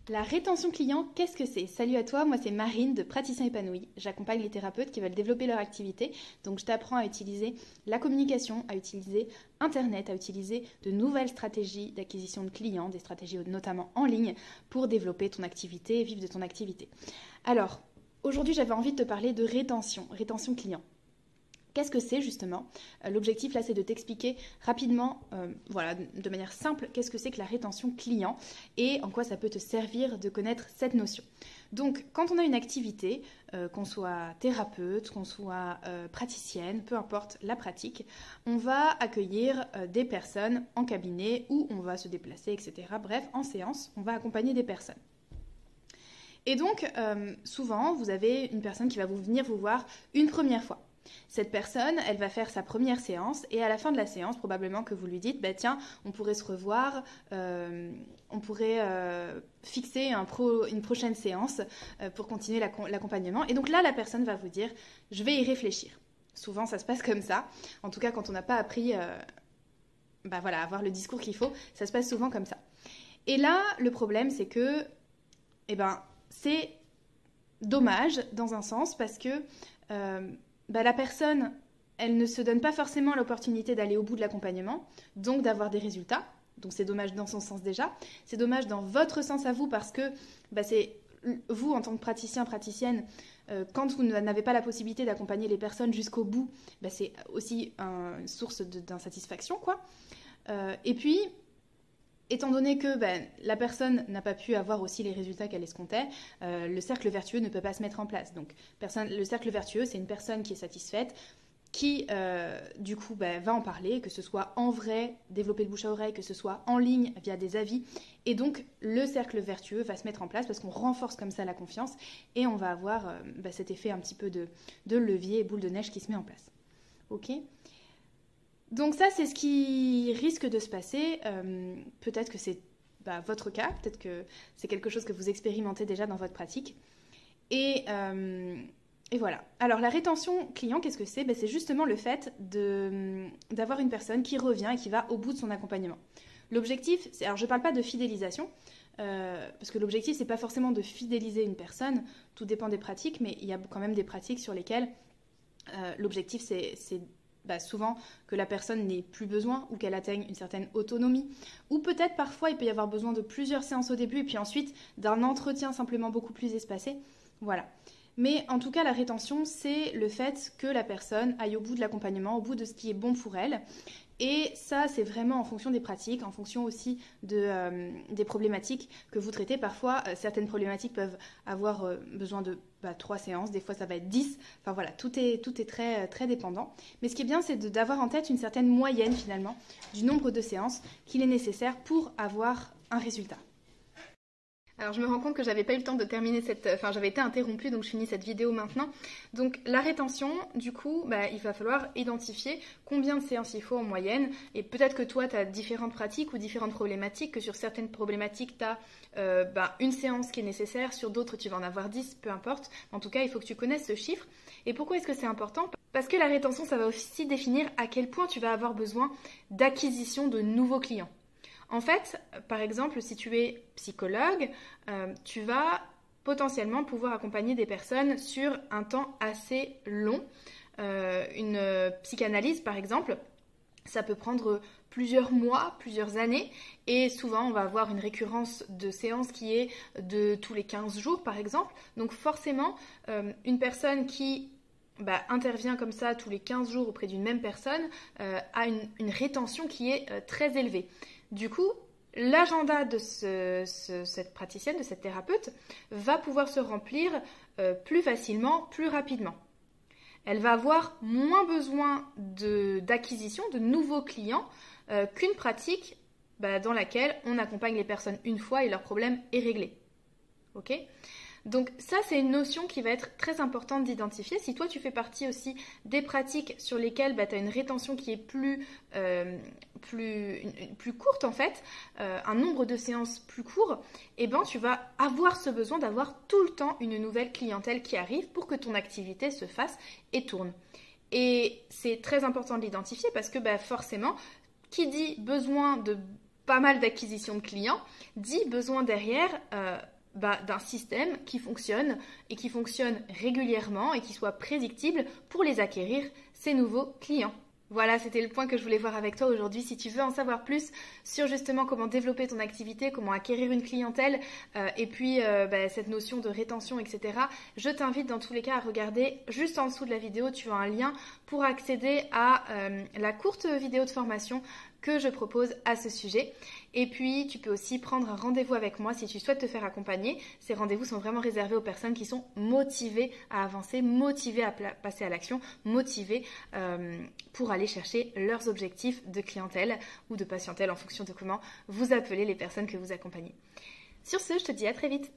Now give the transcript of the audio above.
La rétention client, qu'est-ce que c'est? Salut à toi, moi c'est Marine de Praticien Épanoui. J'accompagne les thérapeutes qui veulent développer leur activité. Donc je t'apprends à utiliser la communication, à utiliser Internet, à utiliser de nouvelles stratégies d'acquisition de clients, des stratégies notamment en ligne pour développer ton activité et vivre de ton activité. Alors, aujourd'hui j'avais envie de te parler de rétention client. Qu'est-ce que c'est justement? L'objectif là c'est de t'expliquer rapidement, de manière simple, qu'est-ce que c'est que la rétention client et en quoi ça peut te servir de connaître cette notion. Donc quand on a une activité, qu'on soit thérapeute, qu'on soit praticienne, peu importe la pratique, on va accueillir des personnes en cabinet où on va se déplacer, etc. Bref, en séance, on va accompagner des personnes. Et donc souvent vous avez une personne qui va venir vous voir une première fois. Cette personne, elle va faire sa première séance et à la fin de la séance, probablement que vous lui dites, bah tiens, on pourrait se revoir, on pourrait fixer une prochaine séance pour continuer l'accompagnement. Et donc là, la personne va vous dire, je vais y réfléchir. Souvent, ça se passe comme ça. En tout cas, quand on n'a pas appris à avoir le discours qu'il faut, ça se passe souvent comme ça. Et là, le problème, c'est que, c'est dommage dans un sens parce que la personne, elle ne se donne pas forcément l'opportunité d'aller au bout de l'accompagnement, donc d'avoir des résultats. Donc c'est dommage dans son sens déjà. C'est dommage dans votre sens à vous parce que c'est vous, en tant que praticien, praticienne, quand vous n'avez pas la possibilité d'accompagner les personnes jusqu'au bout, c'est aussi une source d'insatisfaction, quoi. Et puis, étant donné que la personne n'a pas pu avoir aussi les résultats qu'elle escomptait, le cercle vertueux ne peut pas se mettre en place. Donc, le cercle vertueux, c'est une personne qui est satisfaite, qui, va en parler, que ce soit en vrai, développer le bouche à oreille, que ce soit en ligne, via des avis. Et donc, le cercle vertueux va se mettre en place parce qu'on renforce comme ça la confiance et on va avoir cet effet un petit peu de levier, boule de neige qui se met en place. Ok ? Donc ça, c'est ce qui risque de se passer. Peut-être que c'est votre cas, peut-être que c'est quelque chose que vous expérimentez déjà dans votre pratique. Et voilà. Alors la rétention client, qu'est-ce que c'est? C'est justement le fait d'avoir une personne qui revient et qui va au bout de son accompagnement. L'objectif, alors je ne parle pas de fidélisation, parce que l'objectif, c'est pas forcément de fidéliser une personne, tout dépend des pratiques, mais il y a quand même des pratiques sur lesquelles l'objectif, c'est souvent que la personne n'ait plus besoin ou qu'elle atteigne une certaine autonomie. Ou peut-être parfois il peut y avoir besoin de plusieurs séances au début et puis ensuite d'un entretien simplement beaucoup plus espacé. Voilà. Mais en tout cas, la rétention, c'est le fait que la personne aille au bout de l'accompagnement, au bout de ce qui est bon pour elle. Et ça, c'est vraiment en fonction des pratiques, en fonction aussi des problématiques que vous traitez. Parfois, certaines problématiques peuvent avoir besoin de 3 séances, des fois ça va être 10. Enfin voilà, tout est très, très dépendant. Mais ce qui est bien, c'est d'avoir en tête une certaine moyenne finalement du nombre de séances qu'il est nécessaire pour avoir un résultat. Alors je me rends compte que j'avais pas eu le temps de terminer j'avais été interrompue, donc je finis cette vidéo maintenant. Donc la rétention, du coup, il va falloir identifier combien de séances il faut en moyenne. Et peut-être que toi, tu as différentes pratiques ou différentes problématiques, que sur certaines problématiques, tu as une séance qui est nécessaire, sur d'autres, tu vas en avoir 10, peu importe. En tout cas, il faut que tu connaisses ce chiffre. Et pourquoi est-ce que c'est important? Parce que la rétention, ça va aussi définir à quel point tu vas avoir besoin d'acquisition de nouveaux clients. En fait, par exemple, si tu es psychologue, tu vas potentiellement pouvoir accompagner des personnes sur un temps assez long. Une psychanalyse, par exemple, ça peut prendre plusieurs mois, plusieurs années, et souvent on va avoir une récurrence de séances qui est de tous les 15 jours, par exemple. Donc forcément, une personne qui intervient comme ça tous les 15 jours auprès d'une même personne a une rétention qui est très élevée. Du coup, l'agenda de cette praticienne, de cette thérapeute, va pouvoir se remplir plus facilement, plus rapidement. Elle va avoir moins besoin d'acquisition de nouveaux clients qu'une pratique dans laquelle on accompagne les personnes une fois et leur problème est réglé. Ok ? Donc ça, c'est une notion qui va être très importante d'identifier. Si toi, tu fais partie aussi des pratiques sur lesquelles tu as une rétention qui est plus courte en fait, un nombre de séances plus court, tu vas avoir ce besoin d'avoir tout le temps une nouvelle clientèle qui arrive pour que ton activité se fasse et tourne. Et c'est très important de l'identifier parce que forcément, qui dit besoin de pas mal d'acquisition de clients, dit besoin derrière d'un système qui fonctionne et qui fonctionne régulièrement et qui soit prédictible pour les acquérir, ces nouveaux clients. Voilà, c'était le point que je voulais voir avec toi aujourd'hui. Si tu veux en savoir plus sur justement comment développer ton activité, comment acquérir une clientèle et puis cette notion de rétention, etc., je t'invite dans tous les cas à regarder juste en dessous de la vidéo. Tu as un lien pour accéder à la courte vidéo de formation que je propose à ce sujet. Et puis, tu peux aussi prendre un rendez-vous avec moi si tu souhaites te faire accompagner. Ces rendez-vous sont vraiment réservés aux personnes qui sont motivées à avancer, motivées à passer à l'action, motivées pour aller chercher leurs objectifs de clientèle ou de patientèle en fonction de comment vous appelez les personnes que vous accompagnez. Sur ce, je te dis à très vite.